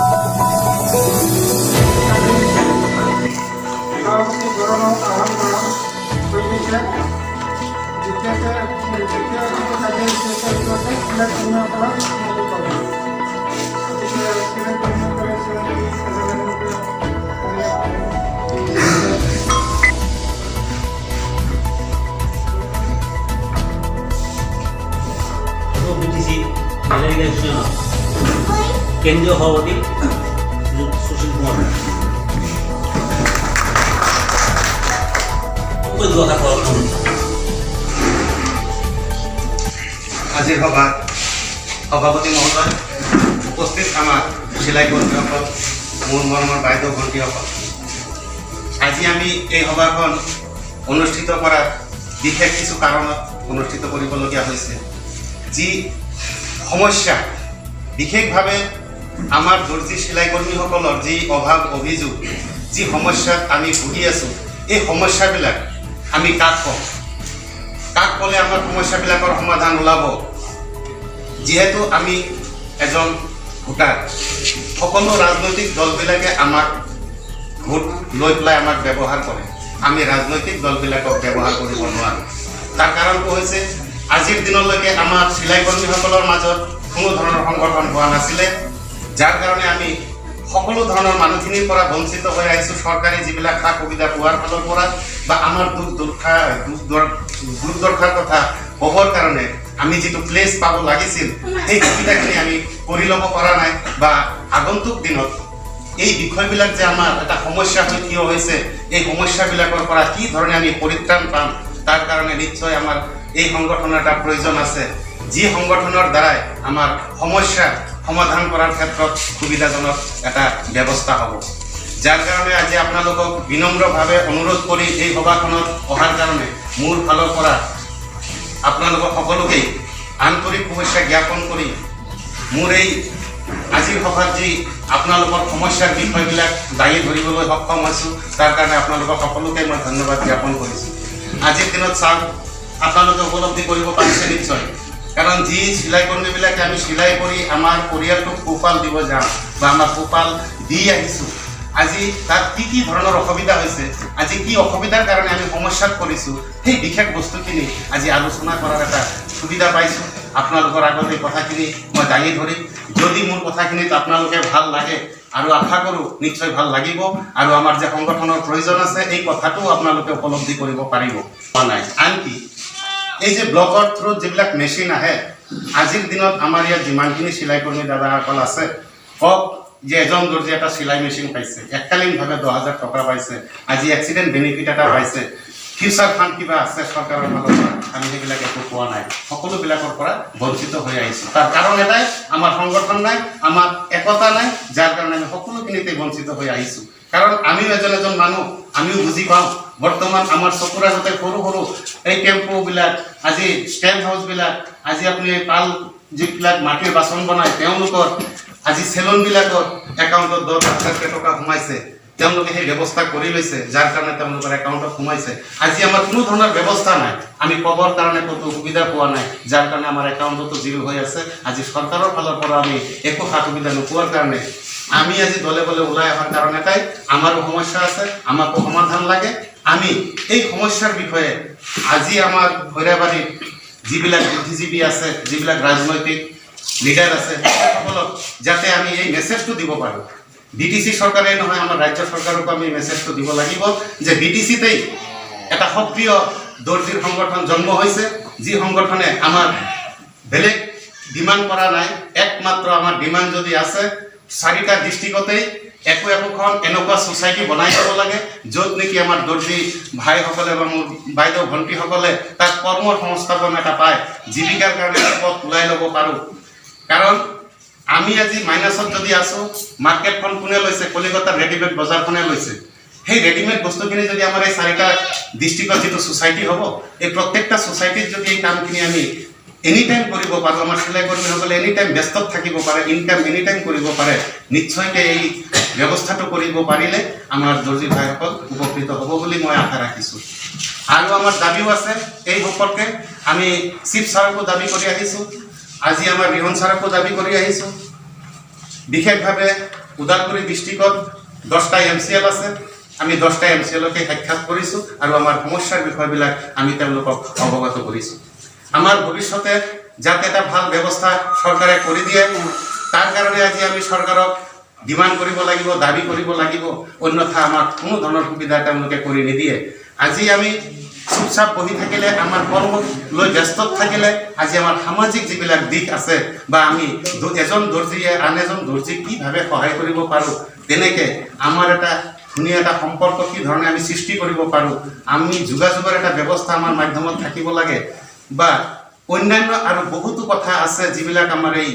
সভাপতি গৌৰব আহ্বান কৰা হয়েছে কেন্দ্ৰীয় সভাপতি সুশীল কুমাৰ আজিৰ সভাত সভাপতি মহোদয়, উপস্থিত আমাৰ চিলাই কৰ্মীসকল, মোৰ মৰমৰ বাইদেউ ভণ্টিসকল, আজি আমি এই সভাখন অনুষ্ঠিত কৰাৰ বিশেষ কিছু কাৰণত অনুষ্ঠিত কৰিবলগীয়া হৈছে। যি সমস্যা বিশেষভাৱে আমাৰ দৰ্জী চিলাই কৰ্মীসকলৰ যি অভাৱ অভিযোগ, যি সমস্যাত আমি ভুগি আছোঁ, এই সমস্যাবিলাক আমি কাক ক'লে আমাৰ সমস্যাবিলাকৰ সমাধান ওলাব। যিহেতু আমি এজন ভোটাৰ, সকলো ৰাজনৈতিক দলবিলাকে আমাক ভোট লৈ পেলাই আমাক ব্যৱহাৰ কৰে, আমি ৰাজনৈতিক দলবিলাকক ব্যৱহাৰ কৰিব নোৱাৰোঁ। তাৰ কাৰণটো হৈছে আজিৰ দিনলৈকে আমাৰ চিলাই কৰ্মীসকলৰ মাজত কোনো ধৰণৰ সংগঠন হোৱা নাছিলে, যাৰ কাৰণে আমি সকলো ধৰণৰ মানুহখিনিৰ পৰা বঞ্চিত হৈ আহিছোঁ। চৰকাৰী যিবিলাক সা সুবিধা পোৱাৰ ফালৰ পৰা বা আমাৰ দুখ দুৰ্দশাৰ কথা ক'বৰ কাৰণে আমি যিটো প্লেচ পাব লাগিছিল, সেই সুবিধাখিনি আমি কৰি ল'ব পৰা নাই। বা আগন্তুক দিনত এই বিষয়বিলাক যে আমাৰ এটা সমস্যা হৈ থিয় হৈছে, এই সমস্যাবিলাকৰ পৰা কি ধৰণে আমি পৰিত্ৰাণ পাম, তাৰ কাৰণে নিশ্চয় আমাৰ এই সংগঠনৰ এটা প্ৰয়োজন আছে, যি সংগঠনৰ দ্বাৰাই আমাৰ সমস্যা সমাধান কৰাৰ ক্ষেত্ৰত সুবিধাজনক এটা ব্যৱস্থা হ'ব। যাৰ কাৰণে আজি আপোনালোকক বিনম্ৰভাৱে অনুৰোধ কৰি এই সভাখনত অহাৰ কাৰণে মোৰ ফালৰ পৰা আপোনালোকক সকলোকেই আন্তৰিক শুভেচ্ছা জ্ঞাপন কৰি মোৰ এই আজিৰ সভাত যি আপোনালোকৰ সমস্যাৰ বিষয়বিলাক দাঙি ধৰিবলৈ সক্ষম হৈছোঁ, তাৰ কাৰণে আপোনালোকক সকলোকে মই ধন্যবাদ জ্ঞাপন কৰিছোঁ। আজিৰ দিনত চাওক, আপোনালোকে উপলব্ধি কৰিব পাৰিছে নিশ্চয়, কাৰণ যি চিলাই কৰ্মীবিলাকে আমি চিলাই কৰি আমাৰ পৰিয়ালটোক পোহপাল দিব যাওঁ বা আমাৰ পোহপাল দি আহিছোঁ, আজি তাত কি কি ধৰণৰ অসুবিধা হৈছে, আজি কি অসুবিধাৰ কাৰণে আমি সমস্যাত পৰিছোঁ, সেই বিশেষ বস্তুখিনি আজি আলোচনা কৰাৰ এটা সুবিধা পাইছোঁ। আপোনালোকৰ আগত এই কথাখিনি মই দাঙি ধৰিম। যদি মোৰ কথাখিনিত আপোনালোকে ভাল লাগে, আৰু আশা কৰোঁ নিশ্চয় ভাল লাগিব, আৰু আমাৰ যে সংগঠনৰ প্ৰয়োজন আছে এই কথাটোও আপোনালোকে উপলব্ধি কৰিব পাৰিব নাই। আনকি এই যে ব্লকৰ থ্ৰুত যিবিলাক মেচিন আহে, আজিৰ দিনত আমাৰ ইয়াত যিমানখিনি চিলাই কৰ্মী দাদাসকল আছে, কওক যে এজন দৰ্জী এটা চিলাই মেচিন পাইছে, এককালীনভাৱে 10,000 টকা পাইছে, আজি এক্সিডেণ্ট বেনিফিট এটা পাইছে, ফিউচাৰ ফাণ্ড কিবা আছে চৰকাৰৰ ফালৰ পৰা, আমি সেইবিলাক একো পোৱা নাই, সকলোবিলাকৰ পৰা বঞ্চিত হৈ আহিছোঁ। তাৰ কাৰণ এটাই, আমাৰ সংগঠন নাই, আমাৰ একতা নাই, যাৰ কাৰণে আমি সকলোখিনিতে বঞ্চিত হৈ আহিছোঁ। কাৰণ আমিও এজন মানুহ, আমিও বুজি পাওঁ বৰ্তমান আমাৰ চকুৰ আগতে সৰু সৰু এই টেম্পুবিলাক, আজি ষ্টেণ্ড হাউচবিলাক, আজি আপুনি পাল যিবিলাক মাটিৰ বাচন বনায় তেওঁলোকৰ, আজি চেলুনবিলাকৰ একাউণ্টত 10,000 টকা সোমাইছে, তেওঁলোকে সেই ব্যৱস্থা কৰি লৈছে, যাৰ কাৰণে তেওঁলোকৰ একাউণ্টত সোমাইছে। আজি আমাৰ কোনো ধৰণৰ ব্যৱস্থা নাই, আমি ক'বৰ কাৰণে ক'তো সুবিধা পোৱা নাই, যাৰ কাৰণে আমাৰ একাউণ্টতো জিৰ' হৈ আছে। আজি চৰকাৰৰ ফালৰ পৰা আমি একো সা সুবিধা নোপোৱাৰ কাৰণে আমি আজি দলে বলে ওলাই অহাৰ কাৰণ এটাই, আমাৰো সমস্যা আছে, আমাকো সমাধান লাগে। আমি এই সমস্যাৰ বিষয়ে আজি আমাৰ ভৈৰাবাৰীত যিবিলাক বুদ্ধিজীৱী আছে, যিবিলাক ৰাজনৈতিক লিডাৰ আছে, সকলক যাতে আমি এই মেছেজটো দিব পাৰোঁ। বিটিচি চৰকাৰেই নহয়, আমাৰ ৰাজ্য চৰকাৰকো আমি মেছেজটো দিব লাগিব যে বিটিচিতেই এটা সক্ৰিয় দৰ্জীৰ সংগঠন জন্ম হৈছে, যি সংগঠনে আমাৰ বেলেগ ডিমাণ্ড কৰা নাই। একমাত্ৰ আমাৰ ডিমাণ্ড যদি আছে, 4টা ডিষ্ট্ৰিক্টতেই একোখন এনেকুৱা ছ'চাইটি বনাই দিব লাগে, য'ত নেকি আমাৰ দৰ্জী ভাইসকলে বা মোৰ বাইদেউ ভণ্টিসকলে তাত কৰ্মৰ সংস্থাপন এটা পায়, জীৱিকাৰ কাৰণে পথ ওলাই ল'ব পাৰোঁ। কাৰণ আমি আজি মাইনাছত যদি আছোঁ, মাৰ্কেটখন কোনে লৈছে? কলিকতাৰ ৰেডিমেড বজাৰখনে লৈছে। সেই ৰেডিমেড বস্তুখিনি যদি আমাৰ এই 4টা ডিষ্ট্ৰিক্টত যিটো ছ'চাইটি হ'ব, এই প্ৰত্যেকটা ছ'চাইটিত যদি এই কামখিনি আমি এনি টাইম কৰিব পাৰোঁ, আমাৰ চিলাই কৰ্মীসকলে এনি টাইম ব্যস্তত থাকিব পাৰে, ইনকাম এনি টাইম কৰিব পাৰে, নিশ্চয়কৈ এই ব্যৱস্থাটো কৰিব পাৰিলে আমাৰ দৰ্জী ভাইসকল উপকৃত হ'ব বুলি মই আশা ৰাখিছোঁ। আৰু আমাৰ দাবীও আছে এই সম্পৰ্কে, আমি চিফ ছাৰকো দাবী কৰি আহিছোঁ, আজি আমাৰ ৰিহন ছাৰকো দাবী কৰি আহিছোঁ। বিশেষভাৱে ওদালগুৰি ডিষ্ট্ৰিক্টত 10টা MCL আছে। আমি 10টা MCLকে সাক্ষাৎ কৰিছোঁ আৰু আমাৰ সমস্যাৰ বিষয়বিলাক আমি তেওঁলোকক অৱগত কৰিছোঁ। আমাৰ ভৱিষ্যতে যাতে এটা ভাল ব্যৱস্থা চৰকাৰে কৰি দিয়ে, তাৰ কাৰণে আজি আমি চৰকাৰক ডিমাণ্ড কৰিব লাগিব, দাবী কৰিব লাগিব, অন্যথা আমাক কোনো ধৰণৰ সুবিধা তেওঁলোকে কৰি নিদিয়ে। আজি আমি চুপচাপ বহি থাকিলে, আমাৰ কৰ্ম লৈ ব্যস্ত থাকিলে, আজি আমাৰ সামাজিক যিবিলাক দিশ আছে বা আমি এজন দৰ্জীয়ে আন এজন দৰ্জীক কিভাৱে সহায় কৰিব পাৰোঁ, তেনেকৈ আমাৰ এটা ধুনীয়া এটা সম্পৰ্ক কি ধৰণে আমি সৃষ্টি কৰিব পাৰোঁ, আমি যোগাযোগৰ এটা ব্যৱস্থা আমাৰ মাধ্যমত থাকিব লাগে বা অন্যান্য আৰু বহুতো কথা আছে যিবিলাক আমাৰ এই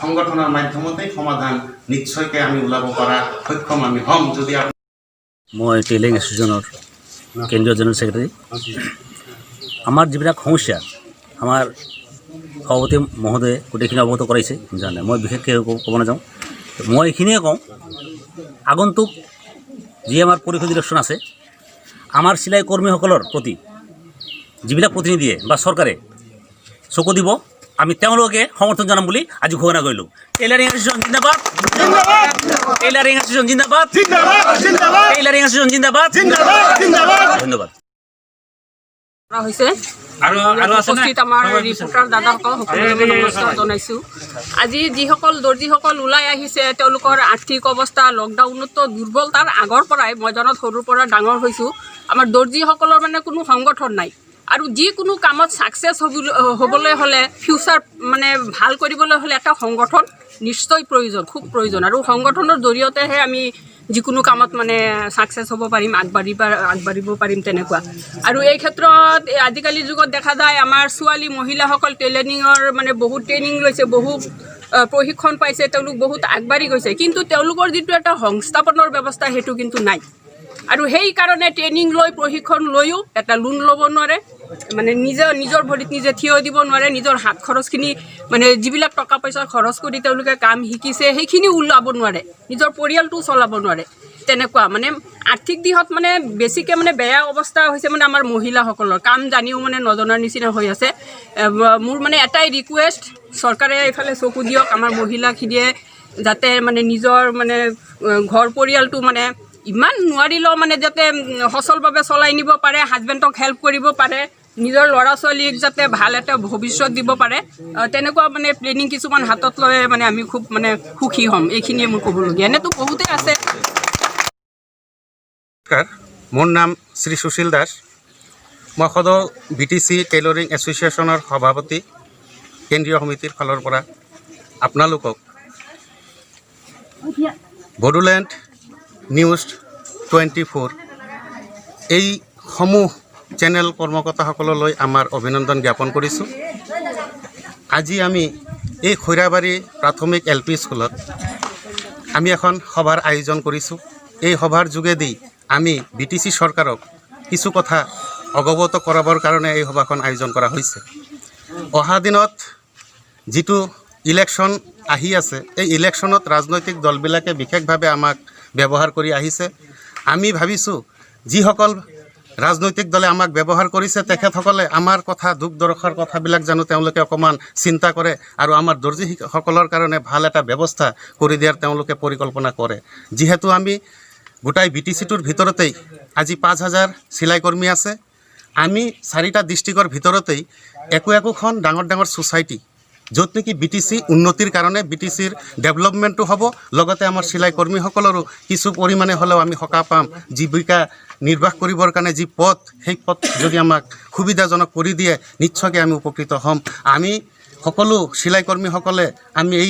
সংগঠনৰ মাধ্যমতেই সমাধান নিশ্চয়কৈ আমি ওলাব পৰা সক্ষম আমি হ'ম যদি। মই টেইলিং এছ'চিয়েশ্যনৰ কেন্দ্ৰীয় জেনেৰেল ছেক্ৰেটাৰী। আমাৰ যিবিলাক সমস্যা আমাৰ সভাপতি মহোদয়ে গোটেইখিনি অৱগত কৰাইছে জানে, মই বিশেষকৈ ক'ব নাযাওঁ। মই এইখিনিয়ে কওঁ, আগন্তুক যি আমাৰ পৰিষদ ইলেকশ্যন আছে, আমাৰ চিলাই কৰ্মীসকলৰ প্ৰতি যিবিলাক প্ৰতিনিধিয়ে বা চৰকাৰে চকু দিব, আমি তেওঁলোকে সমৰ্থন জনাম বুলি আজি ঘোষণা কৰিলোঁ। টেইলাৰিং এছ'চিয়েশ্যন জিন্দাবাদ, টেইলাৰিং এছ'চিয়েশ্যন জিন্দাবাদ, টেইলাৰিং এছ'চিয়েশ্যন জিন্দাবাদ। ধন্যবাদ। উপস্থিত আমাৰ ৰিপৰ্টাৰ দাদাসকল সকলোকে নমস্কাৰ জনাইছোঁ। আজি যিসকল দৰ্জীসকল ওলাই আহিছে, তেওঁলোকৰ আৰ্থিক অৱস্থা লকডাউনতো দুৰ্বল। তাৰ আগৰ পৰাই মই জনাত সৰুৰ পৰা ডাঙৰ হৈছোঁ, আমাৰ দৰ্জীসকলৰ মানে কোনো সংগঠন নাই। আৰু যিকোনো কামত ছাকচেছ হ'বলৈ হ'লে, ফিউচাৰ মানে ভাল কৰিবলৈ হ'লে এটা সংগঠন নিশ্চয় প্ৰয়োজন, খুব প্ৰয়োজন। আৰু সংগঠনৰ জৰিয়তেহে আমি যিকোনো কামত মানে ছাকচেছ হ'ব পাৰিম, আগবাঢ়িব পাৰিম তেনেকুৱা। আৰু এই ক্ষেত্ৰত আজিকালি যুগত দেখা যায় আমাৰ ছোৱালী মহিলাসকল টেইলাৰিঙৰ মানে বহুত ট্ৰেইনিং লৈছে, বহুত প্ৰশিক্ষণ পাইছে, তেওঁলোক বহুত আগবাঢ়ি গৈছে, কিন্তু তেওঁলোকৰ যিটো এটা সংস্থাপনৰ ব্যৱস্থা সেইটো কিন্তু নাই। আৰু সেইকাৰণে ট্ৰেইনিং লৈ প্ৰশিক্ষণ লৈও এটা লোন ল'ব নোৱাৰে, মানে নিজৰ ভৰিত নিজে থিয় দিব নোৱাৰে, নিজৰ হাত খৰচখিনি মানে যিবিলাক টকা পইচা খৰচ কৰি তেওঁলোকে কাম শিকিছে সেইখিনি ওলাব নোৱাৰে, নিজৰ পৰিয়ালটো চলাব নোৱাৰে। তেনেকুৱা মানে আৰ্থিক দিশত মানে বেছিকৈ মানে বেয়া অৱস্থা হৈছে মানে আমাৰ মহিলাসকলৰ, কাম জানিও মানে নজনাৰ নিচিনা হৈ আছে। মোৰ মানে এটাই ৰিকুৱেষ্ট, চৰকাৰে এইফালে চকু দিয়ক, আমাৰ মহিলাখিনিয়ে যাতে মানে নিজৰ মানে ঘৰ পৰিয়ালটো মানে ইমান নোৱাৰিলেও মানে যাতে সচলভাৱে চলাই নিব পাৰে, হাজবেণ্ডক হেল্প কৰিব পাৰে, নিজৰ ল'ৰা ছোৱালীক যাতে ভাল এটা ভৱিষ্যত দিব পাৰে, তেনেকুৱা মানে প্লেনিং কিছুমান হাতত লৈ মানে আমি খুব মানে সুখী হ'ম। এইখিনিয়ে মোৰ ক'বলগীয়া, এনেতো বহুতেই আছে। মোৰ নাম শ্ৰী সুশীল দাস। মই সদৌ BTC টেইলৰিং এছ'চিয়েশ্যনৰ সভাপতি, কেন্দ্ৰীয় সমিতিৰ ফালৰ পৰা আপোনালোকক বড়োলেণ্ড নিউজ 24 এই সমূহ চেনেল কৰ্মকৰ্তাসকললৈ আমাৰ অভিনন্দন জ্ঞাপন কৰিছোঁ। আজি আমি এই খৈৰাবাৰী প্ৰাথমিক LP স্কুলত আমি এখন সভাৰ আয়োজন কৰিছোঁ। এই সভাৰ যোগেদি আমি BTC চৰকাৰক কিছু কথা অৱগত কৰাবৰ কাৰণে এই সভাখন আয়োজন কৰা হৈছে। অহা দিনত যিটো ইলেকশ্যন আহি আছে, এই ইলেকশ্যনত ৰাজনৈতিক দলবিলাকে বিশেষভাৱে আমাক ব্যৱহাৰ কৰি আহিছে। আমি ভাবিছোঁ যিসকল ৰাজনৈতিক দলে আমাক ব্যৱহাৰ কৰিছে, তেখেতসকলে আমাৰ কথা, দুখ দৰকাৰ কথাবিলাক জানো তেওঁলোকে অকণমান চিন্তা কৰে আৰু আমাৰ দৰ্জীসকলৰ কাৰণে ভাল এটা ব্যৱস্থা কৰি দিয়াৰ তেওঁলোকে পৰিকল্পনা কৰে। যিহেতু আমি গোটাই BTCটোৰ ভিতৰতেই আজি 5000 চিলাই কৰ্মী আছে, আমি 4টা ডিষ্ট্ৰিক্টৰ ভিতৰতেই একোখন ডাঙৰ ডাঙৰ ছ'চাইটি, য'ত নেকি BTC উন্নতিৰ কাৰণে BTCৰ ডেভেলপমেণ্টটো হ'ব, লগতে আমাৰ চিলাই কৰ্মীসকলৰো কিছু পৰিমাণে হ'লেও আমি সকাহ পাম। জীৱিকা নিৰ্বাহ কৰিবৰ কাৰণে যি পথ, সেই পথ যদি আমাক সুবিধাজনক কৰি দিয়ে, নিশ্চয়কৈ আমি উপকৃত হ'ম। আমি সকলো চিলাই কৰ্মীসকলে আমি এই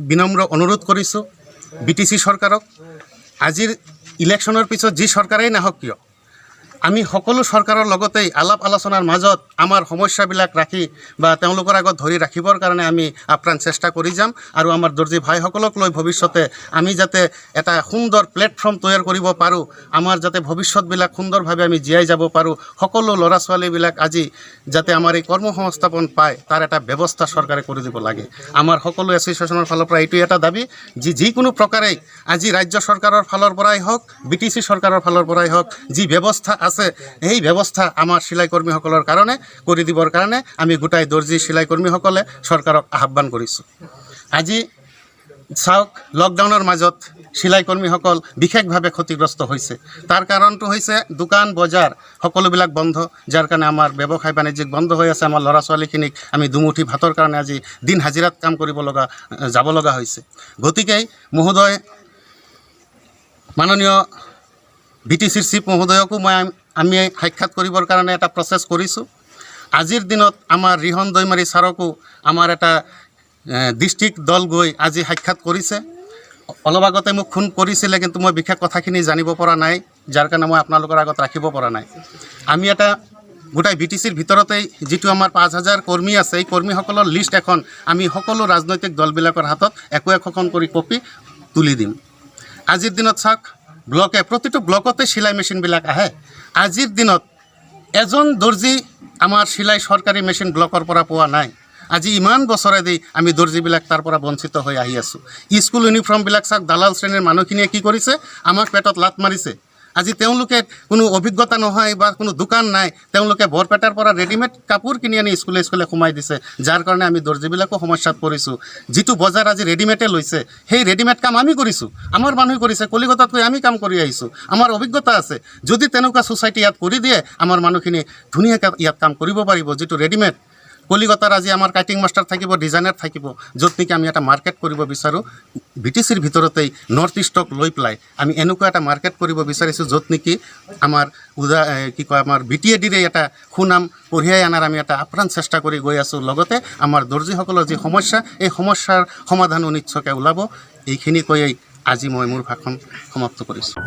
বিনম্ৰ অনুৰোধ কৰিছোঁ BTC চৰকাৰক, আজিৰ ইলেকশ্যনৰ পিছত যি চৰকাৰেই নাহক কিয়, আমি সকলো চৰকাৰৰ লগতেই আলাপ আলোচনাৰ মাজত আমাৰ সমস্যাবিলাক ৰাখি বা তেওঁলোকৰ আগত ধৰি ৰাখিবৰ কাৰণে আমি আপ্ৰাণ চেষ্টা কৰি যাম। আৰু আমাৰ দৰ্জী ভাইসকলক লৈ ভৱিষ্যতে আমি যাতে এটা সুন্দৰ প্লেটফৰ্ম তৈয়াৰ কৰিব পাৰোঁ, আমাৰ যাতে ভৱিষ্যতবিলাক সুন্দৰভাৱে আমি জীয়াই যাব পাৰোঁ, সকলো ল'ৰা ছোৱালীবিলাক আজি যাতে আমাৰ এই কৰ্মসংস্থাপন পায়, তাৰ এটা ব্যৱস্থা চৰকাৰে কৰি দিব লাগে। আমাৰ সকলো এছ'চিয়েশ্যনৰ ফালৰ পৰা এইটোৱে এটা দাবী, যিকোনো প্ৰকাৰেই আজি ৰাজ্য চৰকাৰৰ ফালৰ পৰাই হওক, BTC চৰকাৰৰ ফালৰ পৰাই হওক, যি ব্যৱস্থা আছে এই ব্যৱস্থা আমাৰ চিলাই কৰ্মীসকলৰ কাৰণে কৰি দিবৰ কাৰণে আমি গোটাই দৰ্জী চিলাই কৰ্মীসকলে চৰকাৰক আহ্বান কৰিছোঁ। আজি চাওক, লকডাউনৰ মাজত চিলাই কৰ্মীসকল বিশেষভাৱে ক্ষতিগ্ৰস্ত হৈছে। তাৰ কাৰণটো হৈছে দোকান বজাৰ সকলোবিলাক বন্ধ, যাৰ কাৰণে আমাৰ ব্যৱসায় বাণিজ্যিক বন্ধ হৈ আছে। আমাৰ ল'ৰা ছোৱালীখিনিক আমি দুমুঠি ভাতৰ কাৰণে আজি দিন হাজিৰাত কাম যাব লগা হৈছে। গতিকে মহোদয়, মাননীয় BTCৰ চিফ মহোদয়কো আমি সাক্ষাৎ কৰিবৰ কাৰণে এটা প্ৰচেছ কৰিছোঁ। আজিৰ দিনত আমাৰ ৰিহন দৈমাৰী ছাৰকো আমাৰ এটা ডিষ্ট্ৰিক্ট দল গৈ আজি সাক্ষাৎ কৰিছে। অলপ আগতে মোক ফোন কৰিছিলে, কিন্তু মই বিশেষ কথাখিনি জানিব পৰা নাই, যাৰ কাৰণে মই আপোনালোকৰ আগত ৰাখিব পৰা নাই। আমি এটা গোটাই BTCৰ ভিতৰতেই যিটো আমাৰ 5000 কৰ্মী আছে, এই কৰ্মীসকলৰ লিষ্ট এখন আমি সকলো ৰাজনৈতিক দলবিলাকৰ হাতত একোখন কৰি কপি তুলি দিম। আজিৰ দিনত চাওক, প্ৰতিটো ব্লকতে চিলাই মেচিনবিলাক আহে। আজিৰ দিনত এজন দৰ্জী আমাৰ চিলাই চৰকাৰী মেচিন ব্লকৰ পৰা পোৱা নাই। আজি ইমান বছৰেদি আমি দৰ্জীবিলাক তাৰ পৰা বঞ্চিত হৈ আহি আছোঁ। স্কুল ইউনিফৰ্মবিলাক চাওক, দালাল শ্ৰেণীৰ মানুহখিনিয়ে কি কৰিছে, আমাক পেটত লাত মাৰিছে। আজি তেওঁলোকে কোনো অভিজ্ঞতা নহয় বা কোনো দোকান নাই, তেওঁলোকে বৰপেটাৰ পৰা ৰেডিমেড কাপোৰ কিনি আনি স্কুলে সোমাই দিছে, যাৰ কাৰণে আমি দৰ্জীবিলাকো সমস্যাত পৰিছোঁ। যিটো বজাৰ আজি ৰেডিমেডে লৈছে, সেই ৰেডিমেড কাম আমি কৰিছোঁ, আমাৰ মানুহে কৰিছে, কলিকতাত গৈ আমি কাম কৰি আহিছোঁ, আমাৰ অভিজ্ঞতা আছে। যদি তেনেকুৱা ছ'চাইটি ইয়াত কৰি দিয়ে, আমাৰ মানুহখিনি ধুনীয়াকৈ ইয়াত কাম কৰিব পাৰিব। যিটো ৰেডিমেড কলিকতাৰ আজি আমাৰ কাটিং মাষ্টাৰ থাকিব, ডিজাইনাৰ থাকিব, য'ত নেকি আমি এটা মাৰ্কেট কৰিব বিচাৰোঁ। BTCৰ ভিতৰতেই নৰ্থ ইষ্টক লৈ পেলাই আমি এনেকুৱা এটা মাৰ্কেট কৰিব বিচাৰিছোঁ, য'ত নেকি আমাৰ আমাৰ BTADৰে এটা সুনাম কঢ়িয়াই অনাৰ আমি এটা আপ্ৰাণ চেষ্টা কৰি গৈ আছোঁ। লগতে আমাৰ দৰ্জীসকলৰ যি সমস্যা, এই সমস্যাৰ সমাধানো নিশ্চয়কৈ ওলাব। এইখিনি কৈয়েই আজি মই মোৰ ভাষণ সমাপ্ত কৰিছোঁ।